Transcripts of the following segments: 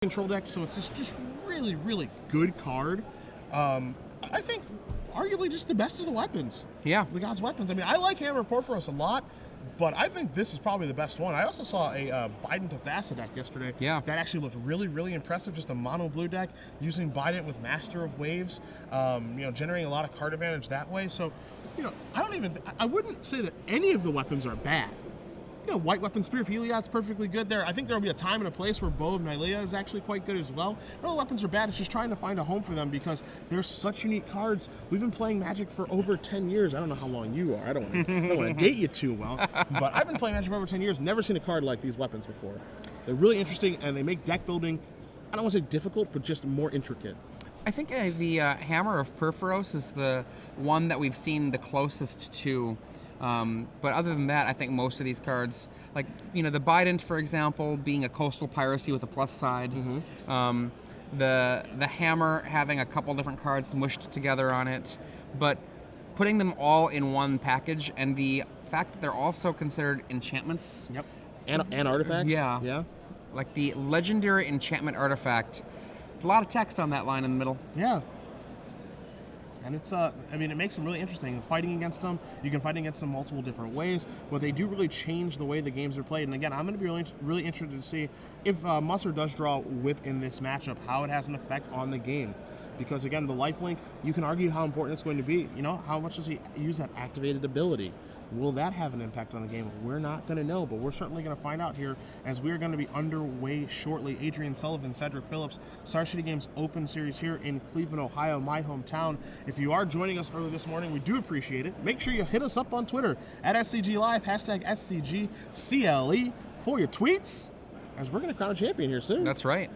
control deck, so it's just really, really good card. I think arguably just the best of the weapons. Yeah. The God's weapons. I mean, I like Hammer of Porphyros a lot, but I think this is probably the best one. I also saw a Bident of Thassa deck yesterday. Yeah. That actually looked really, really impressive. Just a mono blue deck using Bident with Master of Waves, generating a lot of card advantage that way. So, I wouldn't say that any of the weapons are bad. White Weapon Spear of Heliod's perfectly good there. I think there will be a time and a place where Bow of Nylea is actually quite good as well. No weapons are bad. It's just trying to find a home for them because they're such unique cards. We've been playing Magic for over 10 years. I don't know how long you are. I don't want to date you too well. But I've been playing Magic for over 10 years. Never seen a card like these weapons before. They're really interesting, and they make deck building, I don't want to say difficult, but just more intricate. I think the Hammer of Porphyros is the one that we've seen the closest to. But other than that, I think most of these cards, like, the Bident, for example, being a coastal piracy with a plus side, the Hammer having a couple different cards mushed together on it, but putting them all in one package, and the fact that they're also considered enchantments. Yep. And artifacts. Yeah. Yeah. Like the legendary enchantment artifact. A lot of text on that line in the middle. Yeah. And it's, it makes them really interesting. Fighting against them, you can fight against them multiple different ways, but they do really change the way the games are played. And again, I'm going to be really interested to see if Musser does draw Whip in this matchup, how it has an effect on the game. Because again, the lifelink, you can argue how important it's going to be. How much does he use that activated ability? Will that have an impact on the game? We're not going to know, but we're certainly going to find out here as we're going to be underway shortly. Adrian Sullivan, Cedric Phillips, Star City Games Open Series here in Cleveland, Ohio, my hometown. If you are joining us early this morning, we do appreciate it. Make sure you hit us up on Twitter at SCG Live, hashtag SCGCLE for your tweets, as we're going to crown a champion here soon. That's right.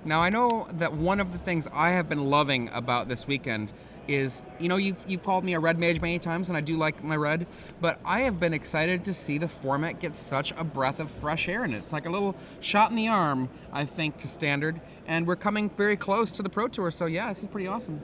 Now, I know that one of the things I have been loving about this weekend is, you've called me a red mage many times, and I do like my red, but I have been excited to see the format get such a breath of fresh air in it. It's like a little shot in the arm, I think, to Standard, and we're coming very close to the Pro Tour, so yeah, this is pretty awesome.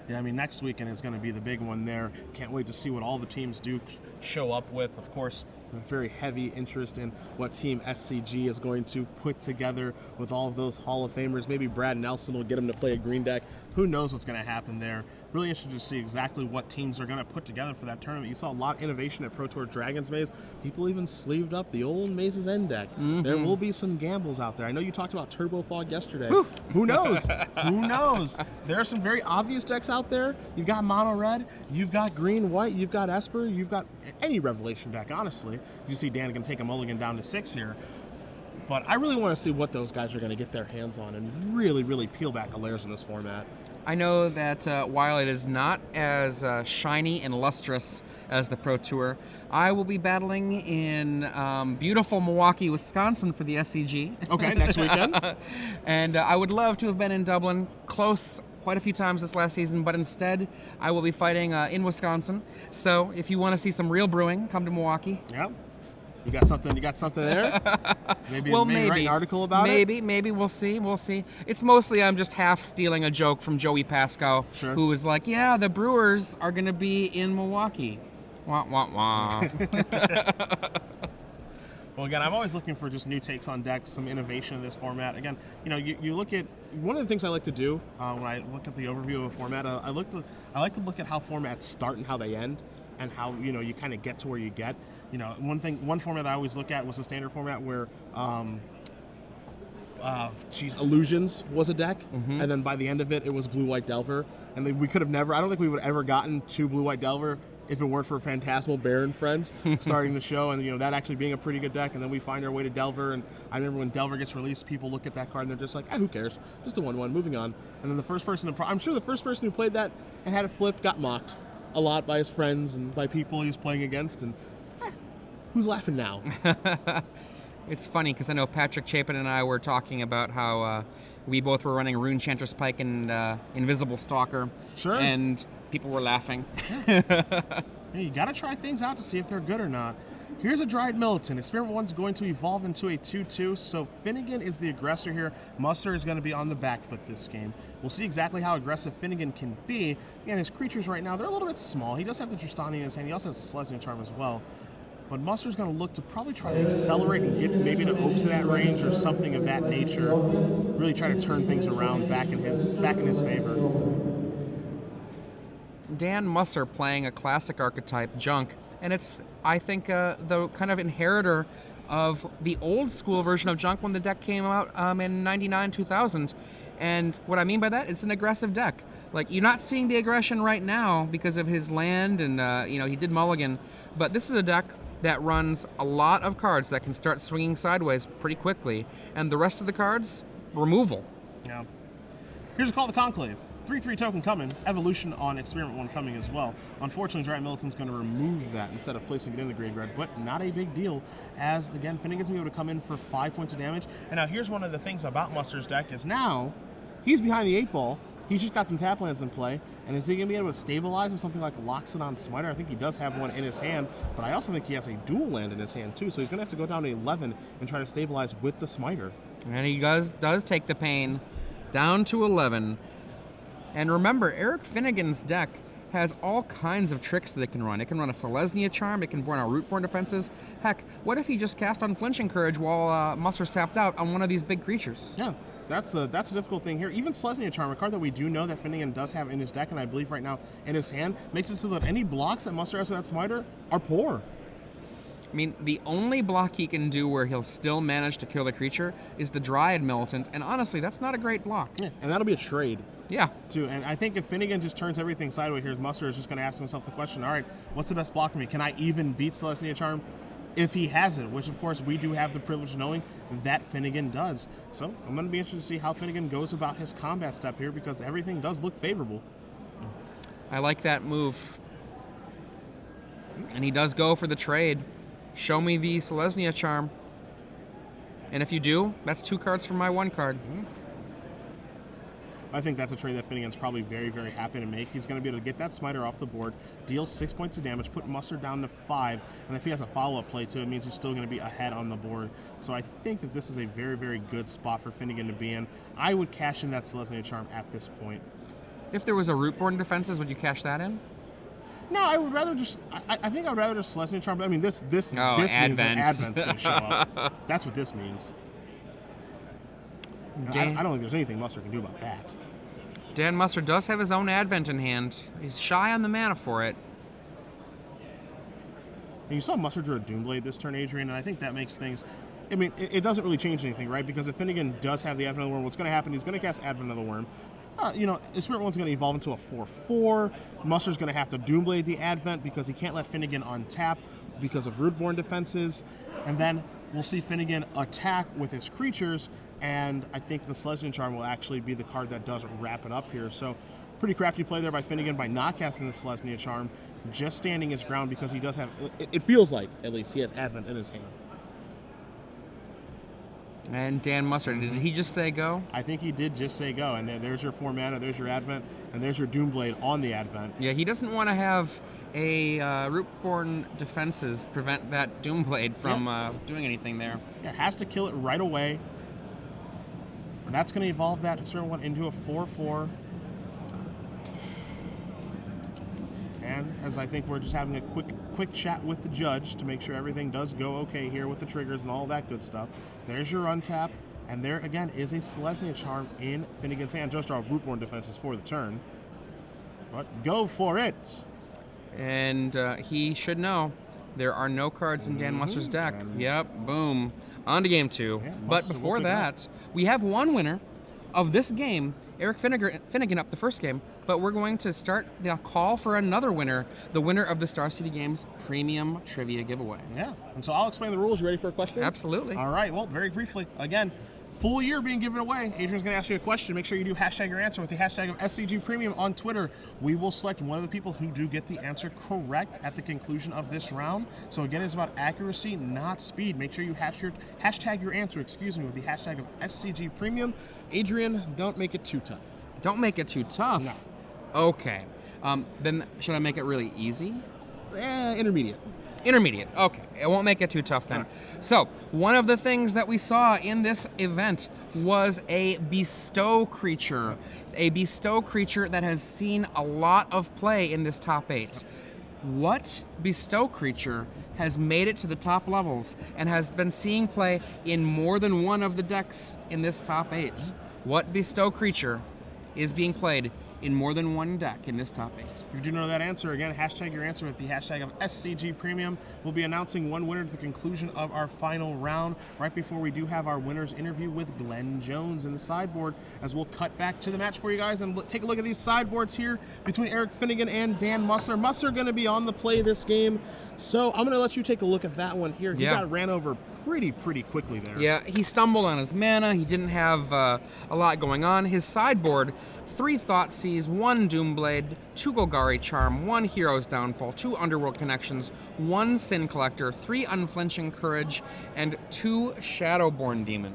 Yeah, next weekend is going to be the big one there. Can't wait to see what all the teams do show up with. Of course, very heavy interest in what Team SCG is going to put together with all of those Hall of Famers. Maybe Brad Nelson will get him to play a green deck. Who knows what's going to happen there. Really interested to see exactly what teams are going to put together for that tournament. You saw a lot of innovation at Pro Tour Dragon's Maze. People even sleeved up the old Maze's End deck. There will be some gambles out there. I know you talked about Turbo Fog yesterday. Woo. Who knows? Who knows? There are some very obvious decks out there. You've got Mono Red, you've got Green White, you've got Esper, you've got any Revelation deck, honestly. You see Dan can take a mulligan down to 6 here. But I really want to see what those guys are going to get their hands on and really, really peel back the layers in this format. I know that while it is not as shiny and lustrous as the Pro Tour, I will be battling in beautiful Milwaukee, Wisconsin for the SCG. Okay, next weekend. And I would love to have been in Dublin, close quite a few times this last season, but instead I will be fighting in Wisconsin. So if you want to see some real brewing, come to Milwaukee. Yep. You got something there? Maybe write an article about it? Maybe. We'll see. It's mostly I'm just half stealing a joke from Joey Pascoe, who was like, yeah, the Brewers are going to be in Milwaukee. Wah, wah, wah. Well, again, I'm always looking for just new takes on decks, some innovation in this format. Again, you look at, one of the things I like to do when I look at the overview of a format, I like to look at how formats start and how they end, and how you kind of get to where you get. One format I always look at was the Standard format where Illusions was a deck, and then by the end of it, it was Blue-White Delver, and we could have never, I don't think we would have ever gotten to Blue-White Delver if it weren't for Phantasmal Baron Friends starting the show, and that actually being a pretty good deck, and then we find our way to Delver, and I remember when Delver gets released, people look at that card and they're just like, who cares, just a 1/1, moving on. And then the first person, I'm sure the first person who played that and had it flipped got mocked a lot by his friends and by people he was playing against, and who's laughing now? It's funny because I know Patrick Chapin and I were talking about how we both were running Rune Chanter's Pike and Invisible Stalker. Sure. And people were laughing. Hey, you got to try things out to see if they're good or not. Here's a Dryad Militant. Experiment 1's going to evolve into a 2/2, so Finnegan is the aggressor here. Musser is going to be on the back foot this game. We'll see exactly how aggressive Finnegan can be. Again, his creatures right now, they're a little bit small. He does have the Tristani in his hand. He also has the Selesnya Charm as well. but Musser's going to look to probably try to accelerate and get maybe to Opes at that range or something of that nature. Really try to turn things around back in his favor. Dan Musser playing a classic archetype, Junk, and it's, I think, the kind of inheritor of the old school version of Junk when the deck came out in 99, 2000. And what I mean by that, it's an aggressive deck. Like, you're not seeing the aggression right now because of his land and, he did mulligan. But this is a deck that runs a lot of cards that can start swinging sideways pretty quickly. And the rest of the cards, removal. Yeah. Here's a call to Conclave. 3/3 token coming, Evolution on Experiment 1 coming as well. Unfortunately, Giant Militan's going to remove that instead of placing it in the graveyard, but not a big deal, as, again, Finnegan's going to be able to come in for 5 points of damage. And now here's one of the things about Musser's deck is now he's behind the 8-ball. He's just got some tap lands in play, and is he going to be able to stabilize with something like Loxodon Smiter? I think he does have one in his hand, but I also think he has a dual land in his hand too, so he's going to have to go down to 11 and try to stabilize with the Smiter. And he does take the pain down to 11. And remember, Erik Finnegan's deck has all kinds of tricks that it can run. It can run a Selesnya Charm, it can run a Rootborn Defenses. Heck, what if he just cast Unflinching Courage while Musser's tapped out on one of these big creatures? Yeah, that's a difficult thing here. Even Selesnya Charm, a card that we do know that Finnegan does have in his deck, and I believe right now in his hand, makes it so that any blocks that Musser has with that Smiter are poor. I mean, the only block he can do where he'll still manage to kill the creature is the Dryad Militant, and honestly, that's not a great block. Yeah, and that'll be a trade. Yeah. Too. And I think if Finnegan just turns everything sideways here, Musser is just going to ask himself the question, all right, what's the best block for me? Can I even beat Selesnya Charm? If he hasn't, which of course we do have the privilege of knowing that Finnegan does. So I'm going to be interested to see how Finnegan goes about his combat step here, because everything does look favorable. I like that move. And he does go for the trade. Show me the Selesnya Charm. And if you do, that's 2 cards for my 1 card. I think that's a trade that Finnegan's probably very, very happy to make. He's going to be able to get that Smiter off the board, deal 6 points of damage, put Musser down to 5, and if he has a follow-up play too, it means he's still going to be ahead on the board. So I think that this is a very, very good spot for Finnegan to be in. I would cash in that Selesnya Charm at this point. If there was a Rootborn Defenses, would you cash that in? No, I would rather just. I think I would rather just Selesnya Charm. But I mean, this means that Advent. Advent's going to show up. That's what this means. I don't think there's anything Musser can do about that. Dan Musser does have his own Advent in hand. He's shy on the mana for it. And you saw Musser drew a Doomblade this turn, Adrian, and I think that makes things. I mean, it doesn't really change anything, right? Because if Finnegan does have the Advent of the Worm, what's going to happen? He's going to cast Advent of the Worm. Spirit One's going to evolve into a 4/4. Musser's going to have to Doomblade the Advent because he can't let Finnegan untap because of Rootborn Defenses. And then we'll see Finnegan attack with his creatures, and I think the Selesnya Charm will actually be the card that does wrap it up here. So pretty crafty play there by Finnegan by not casting the Selesnya Charm, just standing his ground because he does have, it feels like, at least, he has Advent in his hand. And Dan Musser, did he just say go? I think he did just say go, and there's your 4 mana, there's your Advent, and there's your Doomblade on the Advent. Yeah, he doesn't want to have a Rootborn Defenses prevent that Doomblade from doing anything there. Yeah, has to kill it right away. And that's going to evolve that Experiment 1 into a 4/4. And as I think we're just having a quick chat with the judge to make sure everything does go okay here with the triggers and all that good stuff. There's your untap, and there again is a Selesnya Charm in Finnegan's hand. Just draw Rootborn Defenses for the turn. But go for it! And he should know there are no cards in Dan Musser's deck. Yep, boom. On to game 2. Yeah, but before that, we have one winner of this game, Erik Finnegan up the first game, but we're going to start the call for another winner, the winner of the Star City Games Premium Trivia Giveaway. Yeah, and so I'll explain the rules. You ready for a question? Absolutely. All right, well, very briefly, again, full year being given away. Adrian's going to ask you a question. Make sure you do hashtag your answer with the hashtag of SCG Premium on Twitter. We will select one of the people who do get the answer correct at the conclusion of this round. So again, it's about accuracy, not speed. Make sure you hashtag your answer, with the hashtag of SCG Premium. Adrian, don't make it too tough. Don't make it too tough? No. Okay. Then should I make it really easy? Intermediate. Intermediate. Okay. It won't make it too tough then. So, one of the things that we saw in this event was a bestow creature. A bestow creature that has seen a lot of play in this top 8. What bestow creature has made it to the top levels and has been seeing play in more than one of the decks in this top 8. What bestow creature is being played in more than one deck in this top 8? If you do know that answer, again, hashtag your answer with the hashtag of SCG Premium. We'll be announcing one winner at the conclusion of our final round, right before we do have our winner's interview with Glenn Jones in the sideboard, as we'll cut back to the match for you guys and take a look at these sideboards here between Erik Finnegan and Dan Musser. Musser going to be on the play this game, so I'm going to let you take a look at that one here. He got ran over pretty quickly there. Yeah, he stumbled on his mana. He didn't have a lot going on. His sideboard, 3 Thoughtseize, 1 Doomblade, 2 Golgari Charm, 1 Hero's Downfall, 2 Underworld Connections, 1 Sin Collector, 3 Unflinching Courage, and 2 Shadowborn Demon.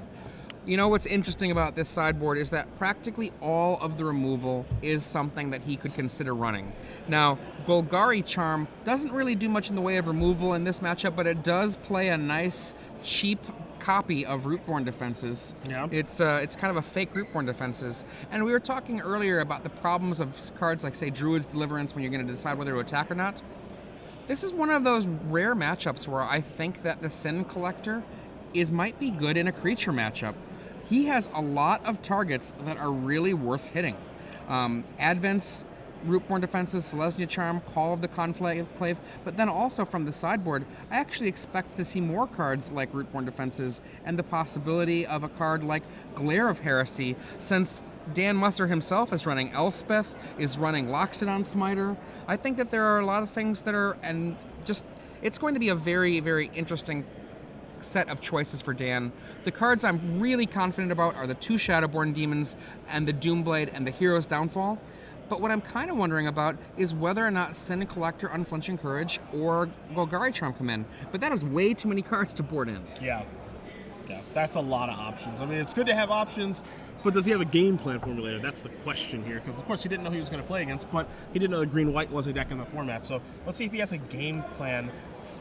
You know what's interesting about this sideboard is that practically all of the removal is something that he could consider running. Now, Golgari Charm doesn't really do much in the way of removal in this matchup, but it does play a nice, cheap copy of Rootborn Defenses. Yeah. It's kind of a fake Rootborn Defenses. And we were talking earlier about the problems of cards like, say, Druid's Deliverance when you're going to decide whether to attack or not. This is one of those rare matchups where I think that the Sin Collector might be good in a creature matchup. He has a lot of targets that are really worth hitting. Advent's Rootborn Defenses, Selesnya Charm, Call of the Conclave, but then also from the sideboard, I actually expect to see more cards like Rootborn Defenses and the possibility of a card like Glare of Heresy, since Dan Musser himself is running Elspeth, is running Loxodon Smiter. I think that there are a lot of things that are, and just, it's going to be a very, very interesting set of choices for Dan. The cards I'm really confident about are the 2 Shadowborn Demons and the Doomblade and the Hero's Downfall. But what I'm kind of wondering about is whether or not Sin Collector, Unflinching Courage, or Golgari Charm come in. But that is way too many cards to board in. Yeah, that's a lot of options. I mean, it's good to have options, but does he have a game plan formulated? That's the question here, because of course he didn't know he was going to play against, but he didn't know the green-white was a deck in the format. So let's see if he has a game plan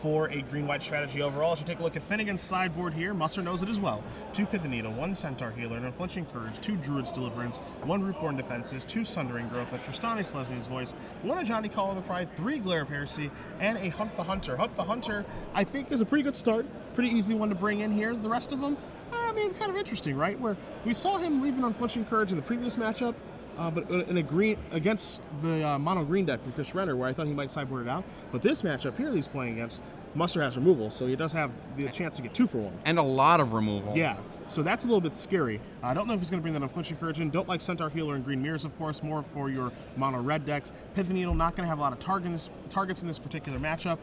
for a green-white strategy overall. As you take a look at Finnegan's sideboard here, Musser knows it as well. 2 Pithing Needle, 1 Centaur Healer, an Unflinching Courage, 2 Druid's Deliverance, 1 Rootborn Defenses, 2 Sundering Growth, a Tristani Selesnya's Voice, 1 Ajani Call of the Pride, 3 Glare of Heresy, and a Hunt the Hunter. Hunt the Hunter, I think, is a pretty good start. Pretty easy one to bring in here. The rest of them, I mean, it's kind of interesting, right? Where we saw him leave an Unflinching Courage in the previous matchup, but in a green against the mono green deck from Chris Renner, where I thought he might sideboard it out. But this matchup here that he's playing against, Musser has removal, so he does have the chance to get 2 for 1. And a lot of removal. Yeah, so that's a little bit scary. I don't know if he's going to bring that Unflinching Courage in. Don't like Centaur Healer and Green Mirrors, of course, more for your mono red decks. Pithing Needle not going to have a lot of targets in this particular matchup.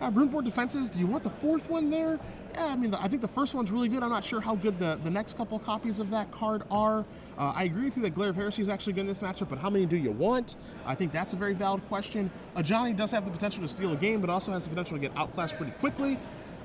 Rootborn Defenses, do you want the 4th one there? Yeah, I mean, I think the first one's really good. I'm not sure how good the next couple copies of that card are. I agree with you that Glare of Heresy is actually good in this matchup, but how many do you want? I think that's a very valid question. Ajani does have the potential to steal a game, but also has the potential to get outclassed pretty quickly.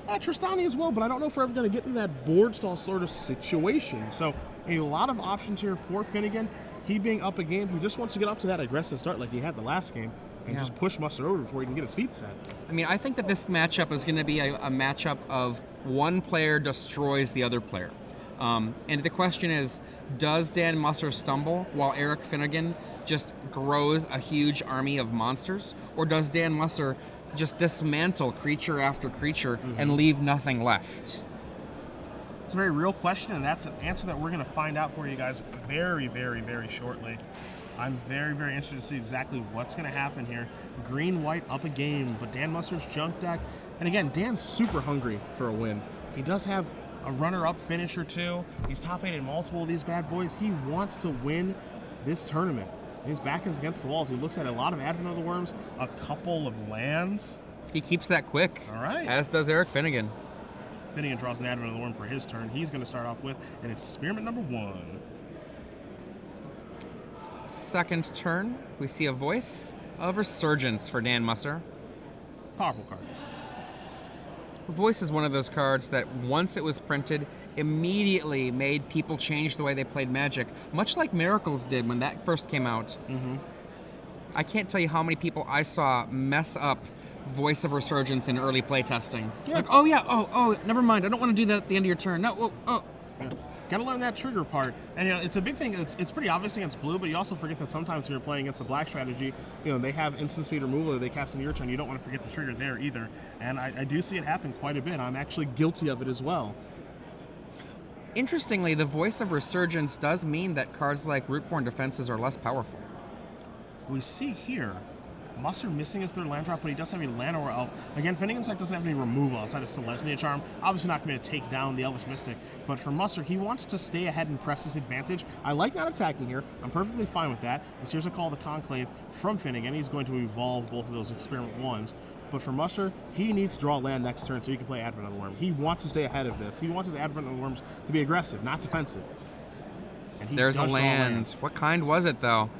Tristani as well, but I don't know if we're ever going to get in that board stall sort of situation. So a lot of options here for Finnegan. He being up a game, he just wants to get up to that aggressive start like he had the last game and just push Musser over before he can get his feet set. I mean, I think that this matchup is going to be a matchup of one player destroys the other player. And the question is, does Dan Musser stumble while Erik Finnegan just grows a huge army of monsters? Or does Dan Musser just dismantle creature after creature and leave nothing left? It's a very real question, and that's an answer that we're going to find out for you guys very, very, very shortly. I'm very, very interested to see exactly what's going to happen here. Green-white up a game, but Dan Musser's junk deck. And again, Dan's super hungry for a win. He does have a runner-up finish or 2. He's top 8 in multiple of these bad boys. He wants to win this tournament. His back is against the walls. He looks at a lot of Advent of the Worms, a couple of lands. He keeps that quick. All right. As does Erik Finnegan. Finnegan draws an Advent of the Worm for his turn. He's going to start off with, and it's Spearmint number 1. Second turn, we see a Voice of Resurgence for Dan Musser. Powerful card. Voice is one of those cards that once it was printed, immediately made people change the way they played Magic, much like Miracles did when that first came out. I can't tell you how many people I saw mess up Voice of Resurgence in early play testing. Yeah. Like, never mind, I don't want to do that at the end of your turn. No, Yeah. Got to learn that trigger part. And it's a big thing. It's pretty obvious against blue, but you also forget that sometimes when you're playing against a black strategy, they have instant speed removal that they cast in your turn. You don't want to forget the trigger there either. And I do see it happen quite a bit. I'm actually guilty of it as well. Interestingly, the Voice of Resurgence does mean that cards like Rootborn Defenses are less powerful. We see here Musser missing his third land drop, but he does have a land or elf. Again, Finnegan's deck doesn't have any removal outside of Selesnya Charm. Obviously not going to take down the Elvish Mystic, but for Musser, he wants to stay ahead and press his advantage. I like not attacking here. I'm perfectly fine with that. As here's a Call of the Conclave from Finnegan. He's going to evolve both of those Experiment 1s. But for Musser, he needs to draw land next turn so he can play Advent of the Worm. He wants to stay ahead of this. He wants his Advent of the Worms to be aggressive, not defensive. And there's a land. What kind was it, though?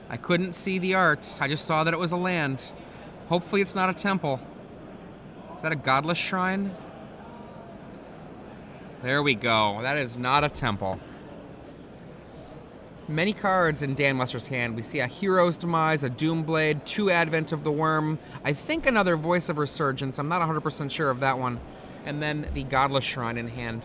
I couldn't see the art. I just saw that it was a land. Hopefully it's not a temple. Is that a godless shrine? There we go. That is not a temple. Many cards in Dan Musser's hand. We see a Hero's Demise, a Doomblade, 2 Advent of the Worm, I think another Voice of Resurgence. I'm not 100% sure of that one. And then the Godless Shrine in hand.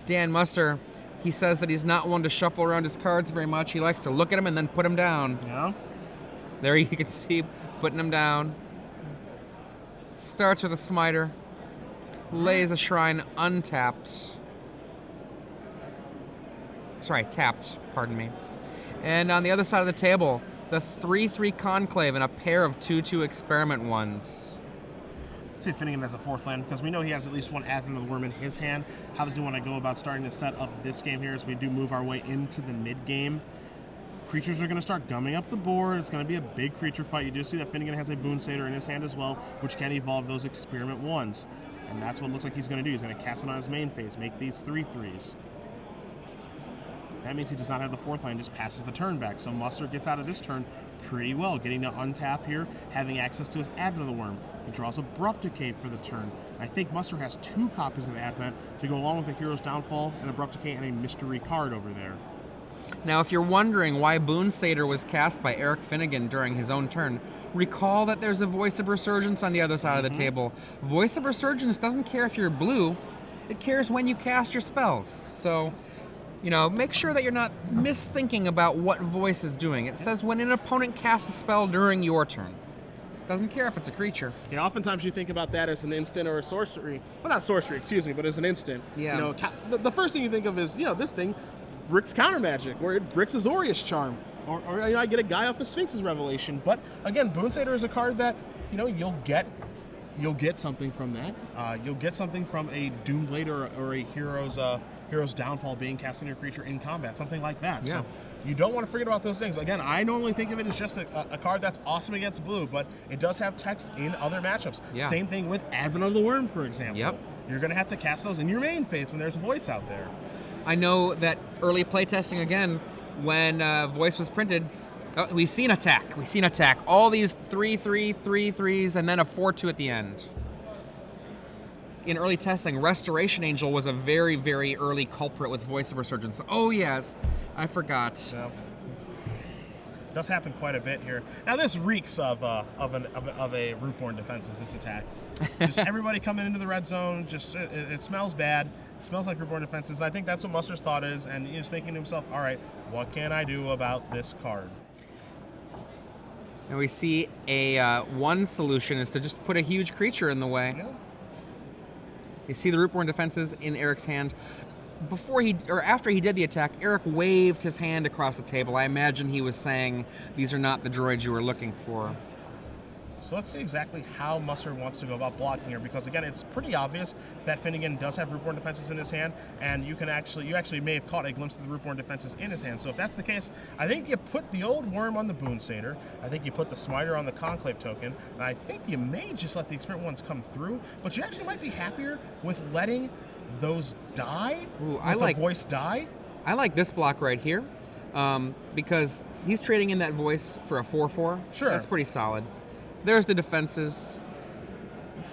Dan Musser, he says that he's not one to shuffle around his cards very much. He likes to look at them and then put them down. Yeah. There you can see putting them down. Starts with a Smiter. Lays a Shrine untapped. Sorry, tapped, pardon me. And on the other side of the table, the 3/3 Conclave and a pair of 2/2 Experiment 1s. Let's see if Finnegan has a 4th land, because we know he has at least one Advent of the Worm in his hand. How does he want to go about starting to set up this game here as we do move our way into the mid-game? Creatures are going to start gumming up the board. It's going to be a big creature fight. You do see that Finnegan has a Boon Satyr in his hand as well, which can evolve those Experiment 1s. And that's what it looks like he's going to do. He's going to cast it on his main phase, make these 3/3s. That means he does not have the 4th land, just passes the turn back. So Musser gets out of this turn pretty well, getting to untap here, having access to his Advent of the Worm. He draws Abrupt Decay for the turn. I think Musser has 2 copies of Advent to go along with the Hero's Downfall, an Abrupt Decay, and a Mystery card over there. Now, if you're wondering why Boon Satyr was cast by Erik Finnegan during his own turn, recall that there's a Voice of Resurgence on the other side of the table. Voice of Resurgence doesn't care if you're blue, it cares when you cast your spells. So, make sure that you're not misthinking about what Voice is doing. It says when an opponent casts a spell during your turn. Doesn't care if it's a creature. Yeah, oftentimes you think about that as an instant or a sorcery. Well, not sorcery, excuse me, but as an instant. Yeah. The first thing you think of is, this thing bricks counter magic, or it bricks Azorius Charm, or I get a guy off of Sphinx's Revelation. But again, Boon Satyr is a card that, you'll get something from that. You'll get something from a Doomblade or a Hero's Downfall being cast on your creature in combat, something like that. Yeah. So you don't want to forget about those things. Again, I normally think of it as just a card that's awesome against blue, but it does have text in other matchups. Yeah. Same thing with Advent of the Worm, for example. Yep. You're going to have to cast those in your main phase when there's a Voice out there. I know that early playtesting again, when Voice was printed, we've seen attack. All these 3/3, 3/3s, and then a 4/2 at the end. In early testing, Restoration Angel was a very, very early culprit with Voice of Resurgence. Oh yes, I forgot. So, does happen quite a bit here. Now this reeks of a Rootborn Defenses, this attack. Just everybody coming into the red zone, it smells bad. It smells like Rootborn Defenses. I think that's what Musser's thought is, and he's thinking to himself, all right, what can I do about this card? And we see one solution is to just put a huge creature in the way. Yeah. You see the Rootborn Defenses in Erik's hand. After he did the attack, Erik waved his hand across the table. I imagine he was saying, these are not the droids you were looking for. So let's see exactly how Musser wants to go about blocking here, because again, it's pretty obvious that Finnegan does have Rootborn Defenses in his hand, and you actually may have caught a glimpse of the Rootborn Defenses in his hand. So if that's the case, I think you put the old Worm on the Boon Satyr, I think you put the Smiter on the Conclave token, and I think you may just let the Experiment 1s come through, but you actually might be happier with letting those die, the Voice die. I like this block right here, because he's trading in that Voice for a 4/4. Sure. That's pretty solid. There's the defenses.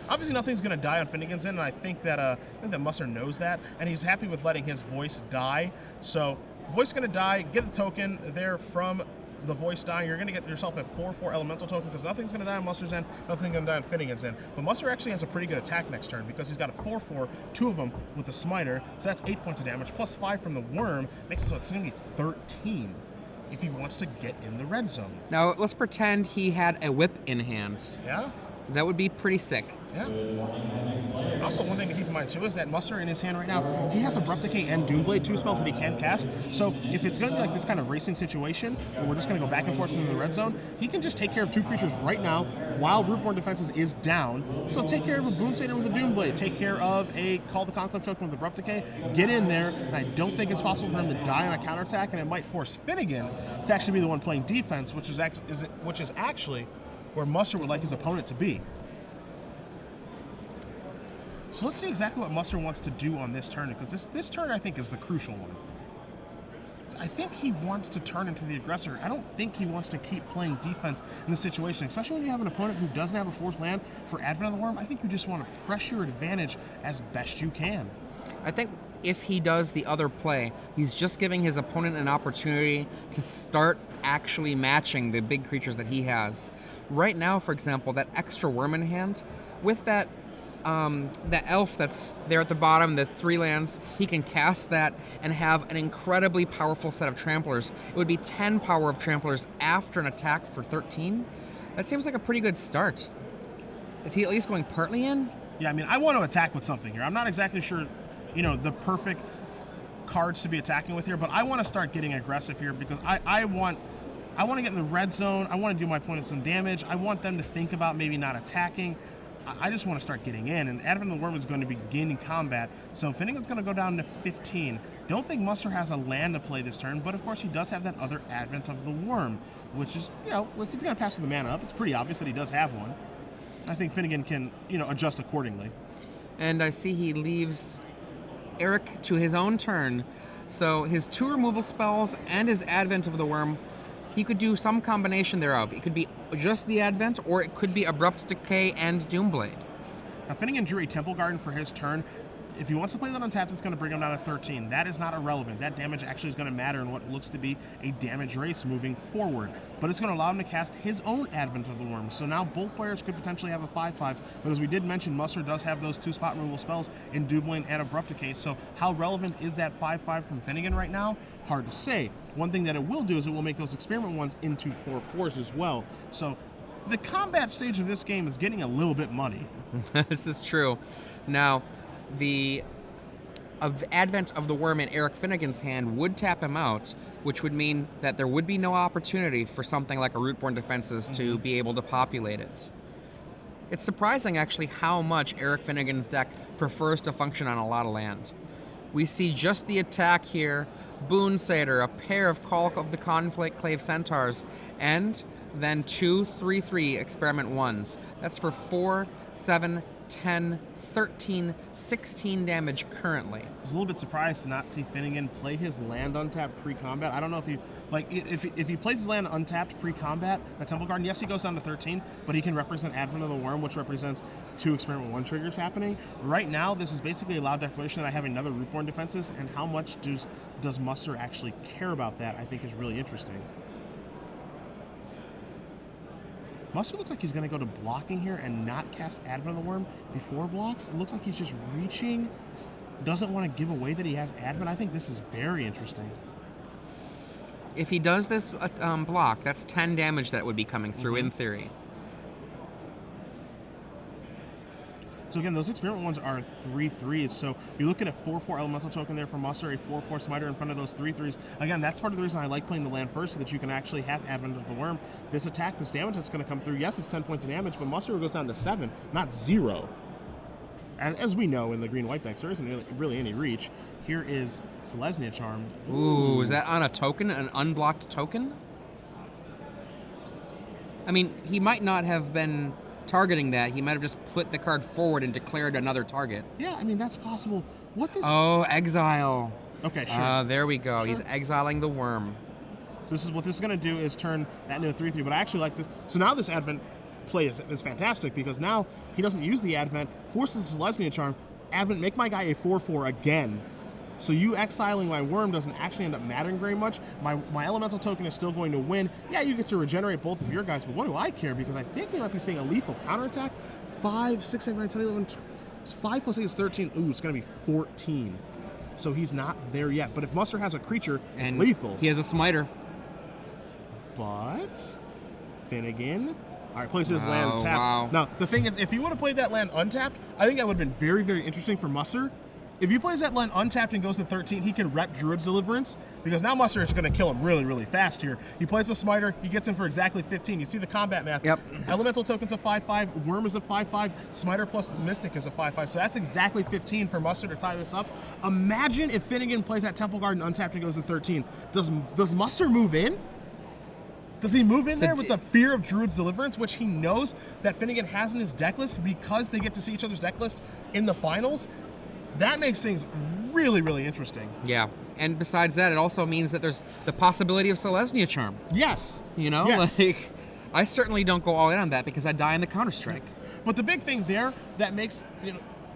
Obviously, nothing's going to die on Finnegan's end, and I think that Musser knows that, and he's happy with letting his Voice die. So, Voice is going to die, get the token there from the voice dying, you're going to get yourself a 4/4 elemental token because nothing's going to die on Musser's end, nothing's going to die on Finnegan's end. But Musser actually has a pretty good attack next turn because he's got a 4/4, 2 of them with the Smiter, so that's 8 points of damage, plus 5 from the Worm, makes it so it's going to be 13 if he wants to get in the red zone. Now, let's pretend he had a whip in hand. Yeah? That would be pretty sick. Yeah. Also, one thing to keep in mind too is that Musser in his hand right now, he has Abrupt Decay and Doomblade, 2 spells that he can cast. So if it's going to be like this kind of racing situation, where we're just going to go back and forth in the red zone, he can just take care of 2 creatures right now while Rootborn Defenses is down. So take care of a Boon Satyr with a Doomblade, take care of a Call the Conclave token with Abrupt Decay, get in there, and I don't think it's possible for him to die on a counterattack, and it might force Finnegan to actually be the one playing defense, which is actually where Musser would like his opponent to be. So let's see exactly what Musser wants to do on this turn, because this turn I think is the crucial one. I think he wants to turn into the aggressor. I don't think he wants to keep playing defense in this situation, especially when you have an opponent who doesn't have a 4th land for Advent of the Worm. I think you just want to press your advantage as best you can. I think if he does the other play, he's just giving his opponent an opportunity to start actually matching the big creatures that he has. Right now, for example, that extra worm in hand, with that elf that's there at the bottom, the 3 lands, he can cast that and have an incredibly powerful set of tramplers. It would be 10 power of tramplers after an attack for 13. That seems like a pretty good start. Is he at least going partly in? Yeah, I mean, I want to attack with something here. I'm not exactly sure, the perfect cards to be attacking with here, but I want to start getting aggressive here because I want to get in the red zone. I want to do my opponent some damage. I want them to think about maybe not attacking. I just want to start getting in, and Advent of the Worm is going to begin combat, so Finnegan's going to go down to 15. Don't think Musser has a land to play this turn, but of course he does have that other Advent of the Worm, which is, if he's going to pass the mana up, it's pretty obvious that he does have one. I think Finnegan can, adjust accordingly. And I see he leaves Erik to his own turn, so his 2 removal spells and his Advent of the Worm, he could do some combination thereof. It could be just the Advent, or it could be Abrupt Decay and Doomblade. Now, Finnegan drew a Temple Garden for his turn. If he wants to play that untapped, it's going to bring him down to 13. That is not irrelevant. That damage actually is going to matter in what looks to be a damage race moving forward. But it's going to allow him to cast his own Advent of the Worm. So now both players could potentially have a 5/5. But as we did mention, Musser does have those 2 spot removal spells in Doomblade and Abrupt Decay. So how relevant is that 5/5 from Finnegan right now? Hard to say. One thing that it will do is it will make those experiment ones into 4/4s as well. So the combat stage of this game is getting a little bit muddy. This is true. Now, the Advent of the Worm in Erik Finnegan's hand would tap him out, which would mean that there would be no opportunity for something like a Rootborn Defenses to be able to populate it. It's surprising, actually, how much Erik Finnegan's deck prefers to function on a lot of land. We see just the attack here, Boon Satyr, a pair of Call of the Conclave Centaurs, and then 2 3/3 Experiment 1s. That's for 4, 7, 10, 13, 16 damage currently. I was a little bit surprised to not see Finnegan play his land untapped pre-combat. I don't know if he, if he plays his land untapped pre-combat, at Temple Garden, yes, he goes down to 13, but he can represent Advent of the Worm, which represents 2 Experiment 1 triggers happening. Right now, this is basically a loud declaration that I have another Rootborn Defenses, and how much does Musser actually care about that, I think is really interesting. Musser looks like he's going to go to blocking here and not cast Advent of the Worm before blocks. It looks like he's just reaching, doesn't want to give away that he has Advent. I think this is very interesting. If he does this block, that's 10 damage that would be coming through in theory. So again, those experiment ones are 3/3s. So you look at a 4/4 elemental token there for Musser, a 4/4 Smiter in front of those 3/3s. Again, that's part of the reason I like playing the land first, so that you can actually have Advent of the Worm. This attack, this damage that's going to come through, yes, it's 10 points of damage, but Musser goes down to 7, not 0. And as we know in the green-white decks, there isn't really any reach. Here is Selesnya Charm. Ooh, is that on a token, an unblocked token? I mean, he might not have been targeting that. He might have just put the card forward and declared another target. Yeah, I mean, that's possible. What this... Oh, exile. Okay, sure. There we go. Sure. He's exiling the worm. So this is going to do is turn that into a 3/3, but I actually like this. So now this Advent play is fantastic, because now he doesn't use the Advent, forces the Selesnya Charm, Advent, make my guy a 4/4 again. So you exiling my worm doesn't actually end up mattering very much. My elemental token is still going to win. Yeah, you get to regenerate both of your guys, but what do I care? Because I think we might be seeing a lethal counterattack. 5, 6, 7, 9, 10, 11, 5 plus 8 is 13. Ooh, it's going to be 14. So he's not there yet. But if Musser has a creature, it's lethal. He has a smiter. But Finnegan, all right, places his land tapped. Wow. Now, the thing is, if he would have played that land untapped, I think that would have been very, very interesting for Musser. If he plays that land untapped and goes to 13, he can rep Druid's Deliverance, because now Musser is going to kill him really, really fast here. He plays a Smiter, he gets in for exactly 15. You see the combat math. Yep. Elemental token's a 5/5, Worm is a 5/5, Smiter plus Mystic is a 5/5. So that's exactly 15 for Musser to tie this up. Imagine if Finnegan plays that Temple Garden untapped and goes to 13. Does Musser move in? Does he move in there with the fear of Druid's Deliverance, which he knows that Finnegan has in his deck list because they get to see each other's deck list in the finals? That makes things really, really interesting. Yeah, and besides that, it also means that there's the possibility of Selesnya Charm. Yes. You know, Yes. like, I certainly don't go all in on that because I die in the Counter-Strike. But the big thing there that makes,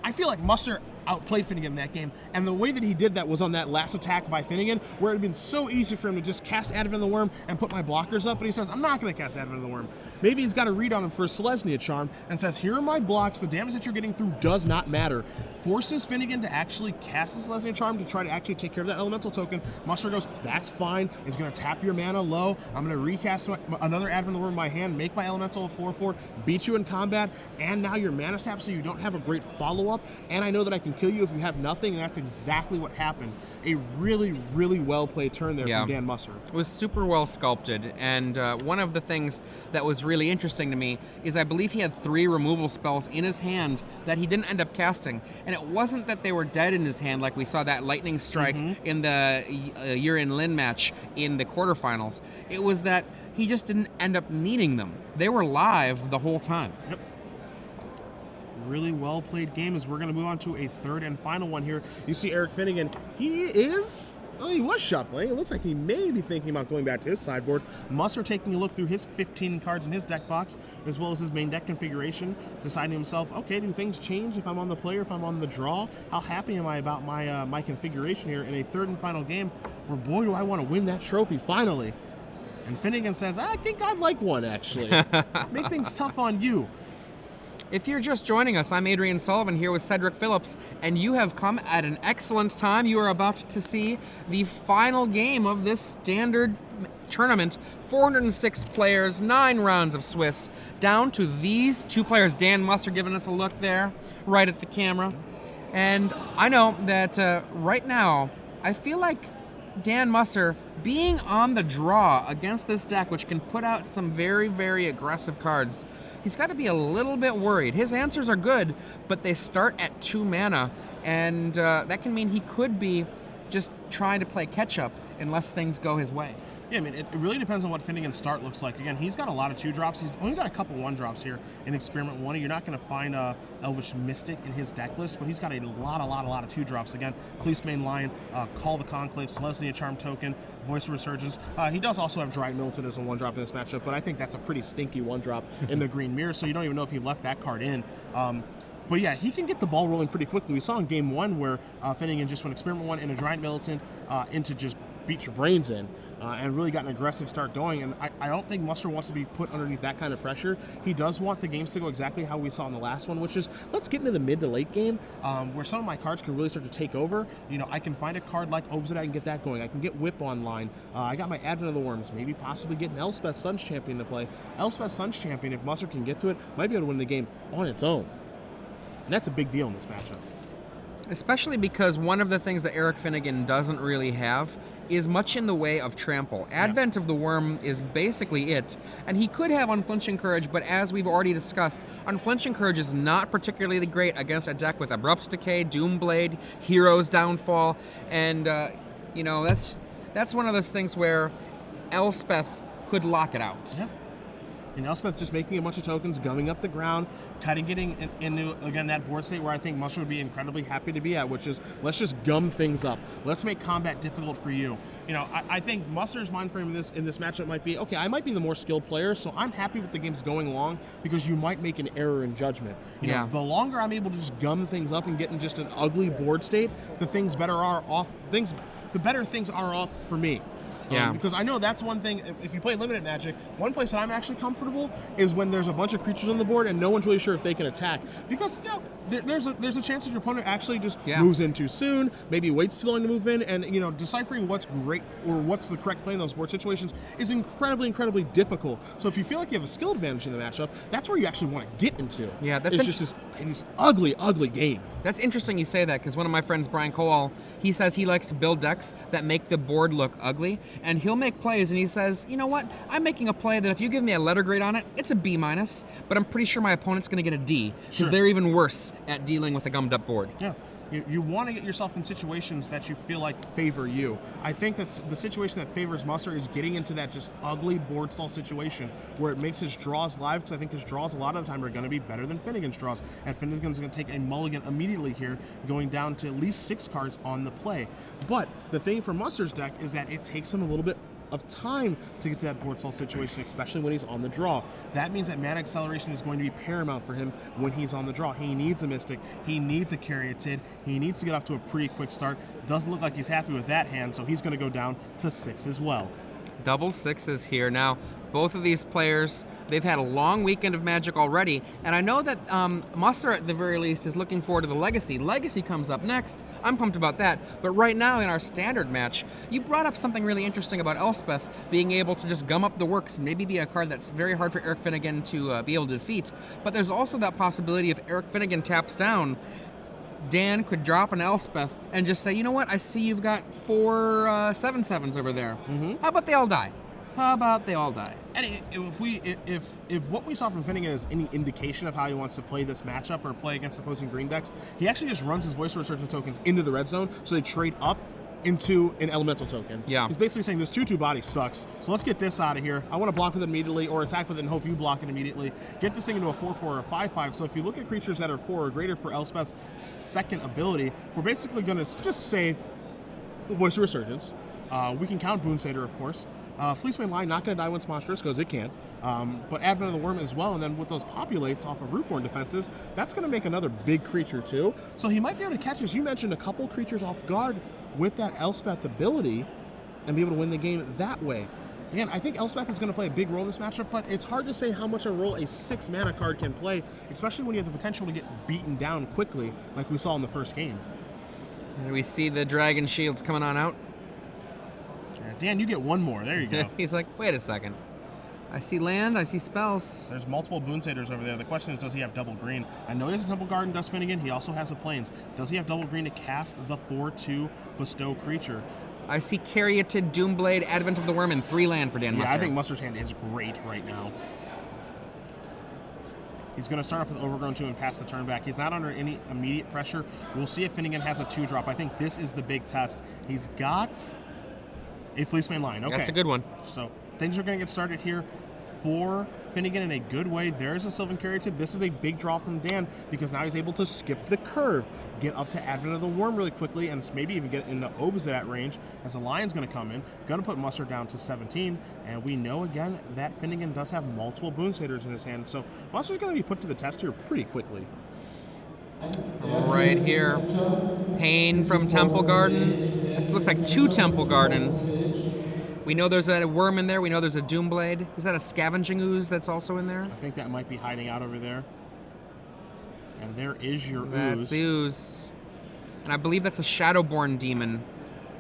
I feel like Musser outplayed Finnegan in that game, and the way that he did that was on that last attack by Finnegan, where it had been so easy for him to just cast Advent of the Worm and put my blockers up, but he says, I'm not going to cast Advent of the Worm. Maybe he's got a read on him for a Selesnya Charm and says, here are my blocks, the damage that you're getting through does not matter. Forces Finnegan to actually cast the Selesnya Charm to try to actually take care of that elemental token. Musser goes, that's fine, it's going to tap your mana low, I'm going to recast another Advent of the Worm in my hand, make my elemental a 4/4, beat you in combat, and now your mana tap so you don't have a great follow-up, and I know that I can kill you if you have nothing, and that's exactly what happened. A really, really well-played turn there from Dan Musser. It was super well sculpted, and one of the things that was really interesting to me is I believe he had 3 removal spells in his hand that he didn't end up casting, and it wasn't that they were dead in his hand like we saw that lightning strike in the Yurin Lin match in the quarterfinals. It was that he just didn't end up needing them. They were live the whole time. Yep. Really well played game as we're going to move on to a third and final one here. You see Erik Finnegan, he was shuffling. It looks like he may be thinking about going back to his sideboard. Musser taking a look through his 15 cards in his deck box, as well as his main deck configuration, deciding to himself, okay, do things change if I'm on the play or if I'm on the draw? How happy am I about my configuration here in a third and final game where, boy, do I want to win that trophy finally. And Finnegan says, I think I'd like one, actually. Make things tough on you. If you're just joining us, I'm Adrian Sullivan here with Cedric Phillips, and you have come at an excellent time. You are about to see the final game of this standard tournament. 406 players, 9 rounds of Swiss, down to these 2 players. Dan Musser giving us a look there, right at the camera. And I know that right now, I feel like Dan Musser being on the draw against this deck, which can put out some very, very aggressive cards, he's got to be a little bit worried. His answers are good, but they start at 2 mana, and that can mean he could be just trying to play catch-up unless things go his way. Yeah, I mean, it really depends on what Finnegan's start looks like. Again, he's got a lot of 2-drops. He's only got a couple 1-drops here in Experiment 1. You're not going to find Elvish Mystic in his deck list, but he's got a lot of 2-drops. Again, Fleece Mane Lion, Call the Conclave, Selesnya Charm Token, Voice of Resurgence. He does also have Dry Militant as a 1-drop in this matchup, but I think that's a pretty stinky 1-drop in the Green Mirror, so you don't even know if he left that card in. But yeah, he can get the ball rolling pretty quickly. We saw in Game 1 where Finnegan just went Experiment 1 in a Giant Militant into just beat your brains in. And really got an aggressive start going, and I don't think Musser wants to be put underneath that kind of pressure. He does want the games to go exactly how we saw in the last one, which is, let's get into the mid to late game, where some of my cards can really start to take over. I can find a card like Obsidian and get that going. I can get Whip online. I got my Advent of the Worms, maybe possibly get an Elspeth Sun's Champion to play. Elspeth Sun's Champion, if Musser can get to it, might be able to win the game on its own. And that's a big deal in this matchup. Especially because one of the things that Erik Finnegan doesn't really have is much in the way of trample. Advent of the Worm is basically it, and he could have Unflinching Courage, but as we've already discussed, Unflinching Courage is not particularly great against a deck with Abrupt Decay, Doomblade, Hero's Downfall, and that's one of those things where Elspeth could lock it out. Yeah. And Elspeth's just making a bunch of tokens, gumming up the ground, kind of getting into, again, that board state where I think Musser would be incredibly happy to be at, which is, let's just gum things up. Let's make combat difficult for you. You know, I think Musser's mind frame in this matchup might be, okay, I might be the more skilled player, so I'm happy with the game's going along because you might make an error in judgment. You know, the longer I'm able to just gum things up and get in just an ugly board state, the better things are off for me. Because I know that's one thing, if you play limited Magic, one place that I'm actually comfortable is when there's a bunch of creatures on the board and no one's really sure if they can attack. Because, you know, there's a chance that your opponent actually just moves in too soon, maybe waits too long to move in, and, you know, deciphering what's great or what's the correct play in those board situations is incredibly, incredibly difficult. So if you feel like you have a skill advantage in the matchup, that's where you actually want to get into. Yeah, that's just this ugly, ugly game. That's interesting you say that, because one of my friends, Brian Cole, he says he likes to build decks that make the board look ugly, and he'll make plays and he says, you know what, I'm making a play that if you give me a letter grade on it, it's a B-, but I'm pretty sure my opponent's going to get a D, because they're even worse at dealing with a gummed up board. Yeah. You want to get yourself in situations that you feel like favor you. I think that's the situation that favors Musser is getting into that just ugly board stall situation where it makes his draws live, because I think his draws a lot of the time are going to be better than Finnegan's draws, and Finnegan's going to take a mulligan immediately here, going down to at least 6 cards on the play. But the thing for Musser's deck is that it takes him a little bit of time to get to that board stall situation, especially when he's on the draw. That means that mana acceleration is going to be paramount for him when he's on the draw. He needs a Mystic, he needs a Caryatid, he needs to get off to a pretty quick start. Doesn't look like he's happy with that hand, so he's going to go down to 6 as well. Double 6s here. Now, both of these players, they've had a long weekend of Magic already, and I know that Musser, at the very least, is looking forward to the Legacy. Legacy comes up next. I'm pumped about that. But right now, in our standard match, you brought up something really interesting about Elspeth being able to just gum up the works and maybe be a card that's very hard for Erik Finnegan to be able to defeat. But there's also that possibility if Erik Finnegan taps down, Dan could drop an Elspeth and just say, you know what, I see you've got 4 7/7s over there. How about they all die? How about they all die? And if what we saw from Finnegan is any indication of how he wants to play this matchup or play against opposing green decks, he actually just runs his Voice Resurgence tokens into the red zone, so they trade up into an elemental token. Yeah. He's basically saying this 2/2 body sucks, so let's get this out of here. I want to block with it immediately or attack with it and hope you block it immediately. Get this thing into a 4/4 or a 5/5. So if you look at creatures that are 4 or greater for Elspeth's second ability, we're basically going to just say Voice of Resurgence. We can count Boonsader, of course. Fleecebane Line, not going to die once Monstrous goes, it can't. But Advent of the Worm as well, and then with those populates off of Rootborn defenses, that's going to make another big creature too. So he might be able to catch, as you mentioned, a couple creatures off guard with that Elspeth ability and be able to win the game that way. Again, I think Elspeth is going to play a big role in this matchup, but it's hard to say how much a role a 6 mana card can play, especially when you have the potential to get beaten down quickly, like we saw in the first game. And we see the Dragon Shields coming on out. Dan, you get one more. There you go. He's like, wait a second. I see land, I see spells. There's multiple Boonsaders over there. The question is, does he have double green? I know he has a Temple Garden, does Finnegan. He also has a Plains. Does he have double green to cast the 4/2 bestow creature? I see Caryatid, Doomblade, Advent of the Worm, and 3 land for Dan Musser. Yeah, I think Musser's hand is great right now. He's going to start off with Overgrown 2 and pass the turn back. He's not under any immediate pressure. We'll see if Finnegan has a 2-drop. I think this is the big test. He's got a Fleecebane Line. Okay. That's a good one. So things are going to get started here for Finnegan in a good way. There's a Sylvan Caryatid. This is a big draw from Dan because now he's able to skip the curve, get up to Advent of the Worm really quickly, and maybe even get into Obes at that range as the Lion's going to come in. Going to put Musser down to 17, and we know again that Finnegan does have multiple Boonsaders in his hand, so Musser's going to be put to the test here pretty quickly. Right here, Pain from Temple Garden. This looks like 2 Temple Gardens. We know there's a worm in there. We know there's a Doomblade. Is that a Scavenging Ooze that's also in there? I think that might be hiding out over there. And there is your Ooze. That's the Ooze. And I believe that's a Shadowborn Demon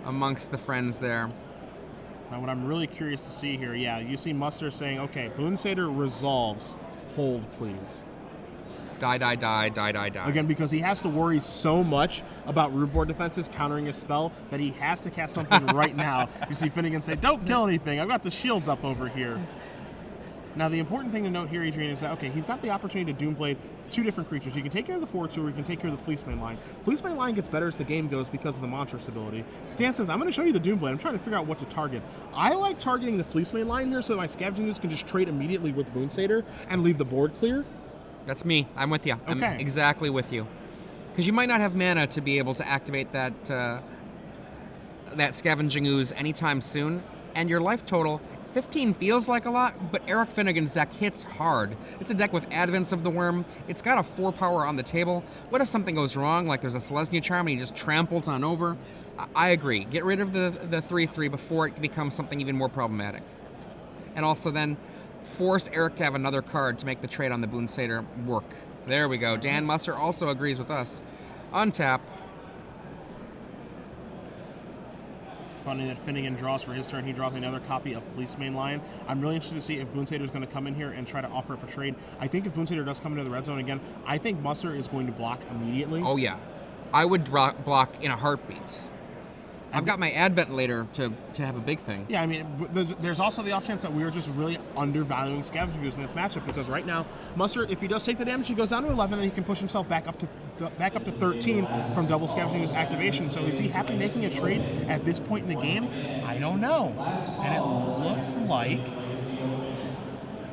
amongst the friends there. Now what I'm really curious to see here, yeah, you see Musser saying, okay, Boonsader resolves. Hold, please. Die, die, die, die, die, die. Again, because he has to worry so much about Rootborn defenses countering a spell that he has to cast something right now. You see Finnegan say, don't kill anything. I've got the shields up over here. Now, the important thing to note here, Adrian, is that, okay, he's got the opportunity to Doomblade two different creatures. You can take care of the 4/2, or you can take care of the Fleecemane line. Fleecemane line gets better as the game goes because of the monstrous ability. Dan says, I'm going to show you the Doomblade. I'm trying to figure out what to target. I like targeting the Fleecemane line here so that my Scavenging Ooze can just trade immediately with Boonsatyr and leave the board clear. That's me. I'm with you. Okay. I'm exactly with you. Because you might not have mana to be able to activate that that Scavenging Ooze anytime soon, and your life total, 15 feels like a lot, but Erik Finnegan's deck hits hard. It's a deck with Advents of the Worm. It's got a 4 power on the table. What if something goes wrong, like there's a Selesnya Charm and he just tramples on over? I agree. Get rid of the 3/3 before it becomes something even more problematic. And also then force Erik to have another card to make the trade on the Boonsatyr work. There we go. Dan Musser also agrees with us. Untap. Funny that Finnegan draws for his turn. He draws another copy of Fleecemane line. I'm really interested to see if Boonsatyr is going to come in here and try to offer up a trade. I think if Boonsatyr does come into the red zone again, I think Musser is going to block immediately. Oh yeah, I would block in a heartbeat. I've got my Advent later to have a big thing. Yeah, I mean, there's also the off chance that we are just really undervaluing Scavenging Ooze in this matchup, because right now, Musser, if he does take the damage, he goes down to 11, then he can push himself back up to 13 from double Scavenging Ooze activation. So is he happy making a trade at this point in the game? I don't know. And it looks like...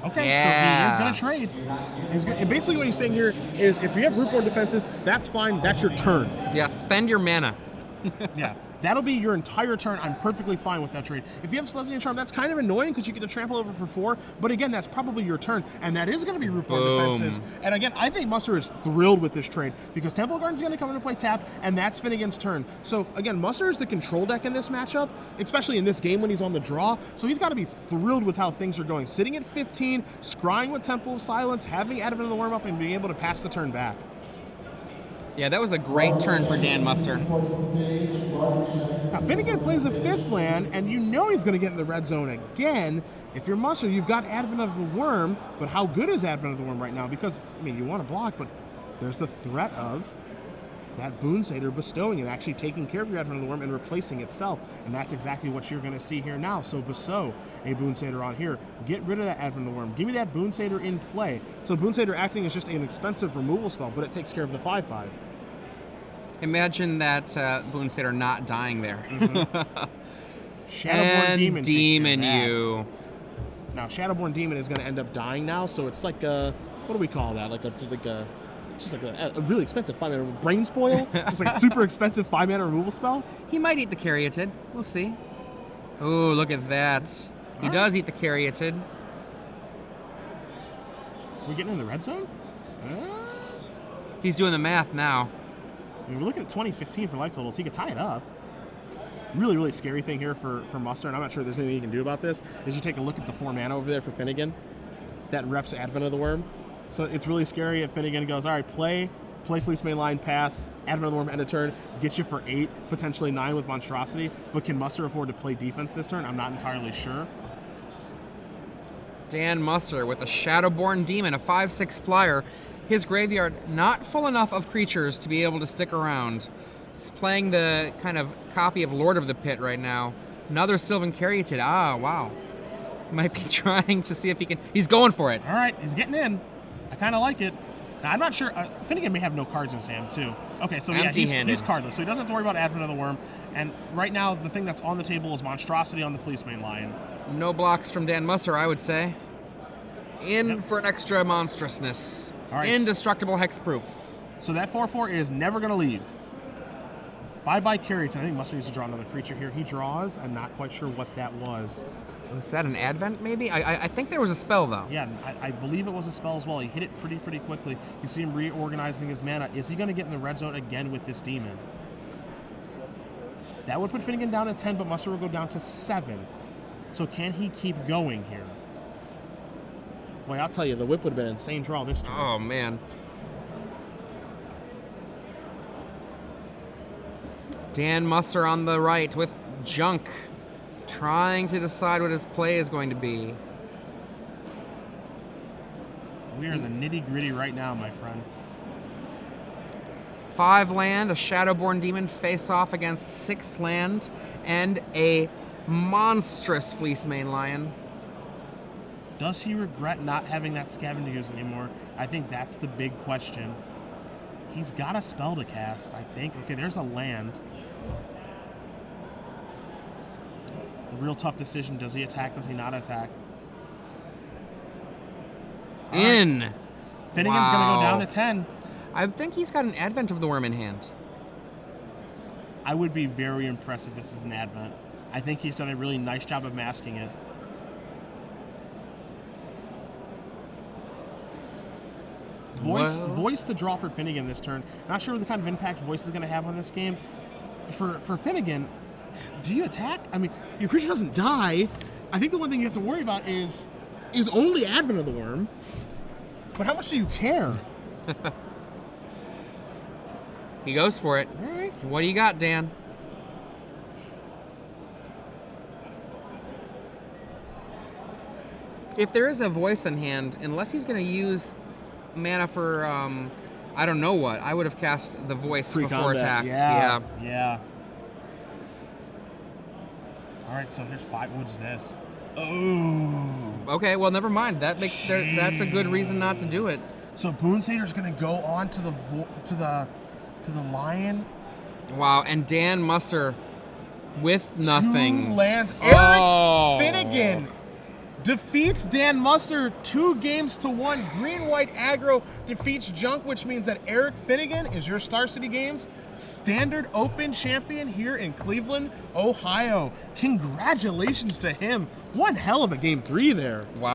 Okay, yeah. So he is going to trade. Basically what he's saying here is if you have Rootborn defenses, that's fine, that's your turn. Yeah, spend your mana. Yeah. That'll be your entire turn. I'm perfectly fine with that trade. If you have Selesnya Charm, that's kind of annoying because you get to trample over for 4. But again, that's probably your turn, and that is going to be Rootborn defenses. And again, I think Musser is thrilled with this trade because Temple Garden's going to come into play tapped, and that's Finnegan's turn. So again, Musser is the control deck in this matchup, especially in this game when he's on the draw. So he's got to be thrilled with how things are going. Sitting at 15, scrying with Temple of Silence, having Advent of the Worm up, and being able to pass the turn back. Yeah, that was a great turn for Dan Musser. Now, Finnegan plays a 5th land, and you know he's going to get in the red zone again. If you're Musser, you've got Advent of the Worm, but how good is Advent of the Worm right now? Because, I mean, you want to block, but there's the threat of that Boonsatyr bestowing it, actually taking care of your Advent of the Worm and replacing itself. And that's exactly what you're going to see here now. So bestow a Boonsatyr on here. Get rid of that Advent of the Worm. Give me that Boonsatyr in play. So Boonsatyr acting is just an expensive removal spell, but it takes care of the 5/5. Imagine that Boonsatyr not dying there. Mm-hmm. Shadowborn Demon you. Now, Shadowborn Demon is going to end up dying now, so it's like a, what do we call that? Just like a really expensive 5-mana brain spoil. Just like a super expensive 5-mana removal spell. He might eat the Caryatid. We'll see. Oh, look at that. He does eat the Caryatid. We're getting in the red zone? He's doing the math now. I mean, we're looking at 2015 for life totals. He could tie it up. Really, really scary thing here for Musser, and I'm not sure there's anything you can do about this, is you take a look at the 4 mana over there for Finnegan. That reps Advent of the Worm. So it's really scary if Finnegan goes, all right, play Fleecemane line, pass, Advent of the Worm, end of turn, get you for 8, potentially 9 with Monstrosity. But can Musser afford to play defense this turn? I'm not entirely sure. Dan Musser with a Shadowborn Demon, a 5/6 flyer. His graveyard not full enough of creatures to be able to stick around. He's playing the kind of copy of Lord of the Pit right now. Another Sylvan Caryatid. Ah, wow. Might be trying to see if he can... He's going for it. All right, he's getting in. I kind of like it. Now, I'm not sure. Finnegan may have no cards in his hand, too. Okay, so yeah, he's cardless, so he doesn't have to worry about Advent of the Worm. And right now, the thing that's on the table is Monstrosity on the Fleecemane line. No blocks from Dan Musser, I would say. For an extra monstrousness. All right. Indestructible hexproof. So that 4/4 is never going to leave. Bye-bye Caryatid. I think Musser needs to draw another creature here. He draws. I'm not quite sure what that was. Was that an Advent, maybe? I think there was a spell, though. Yeah, I believe it was a spell as well. He hit it pretty quickly. You see him reorganizing his mana. Is he going to get in the red zone again with this demon? That would put Finnegan down at 10, but Musser will go down to 7. So can he keep going here? Boy, I'll tell you, the whip would have been an insane draw this time. Oh, man. Dan Musser on the right with Junk, trying to decide what his play is going to be. We are in the nitty-gritty right now, my friend. 5 land, a Shadowborn Demon face off against 6 land, and a monstrous Fleecemane Lion. Does he regret not having that Scavengers anymore? I think that's the big question. He's got a spell to cast, I think. Okay, there's a land. A real tough decision. Does he attack? Does he not attack? In. Right. Finnegan's going to go down to 10. I think he's got an Advent of the Worm in hand. I would be very impressed if this is an Advent. I think he's done a really nice job of masking it. Voice the draw for Finnegan this turn. Not sure what the kind of impact Voice is going to have on this game. For Finnegan, do you attack? I mean, your creature doesn't die. I think the one thing you have to worry about is only Advent of the Worm. But how much do you care? He goes for it. All right. What do you got, Dan? If there is a Voice in hand, unless he's going to use mana for, I don't know what, I would have cast the Voice before attack. Yeah. All right, so here's 5. What's this? Oh. Okay, well, never mind. That's a good reason not to do it. So Boonsader's going to go on to the Lion. Wow, and Dan Musser with nothing. 2 lands. Erik Finnegan defeats Dan Musser 2-1. Green-white aggro defeats Junk, which means that Erik Finnegan is your Star City Games Standard Open champion here in Cleveland, Ohio. Congratulations to him. One hell of a game 3 there. Wow.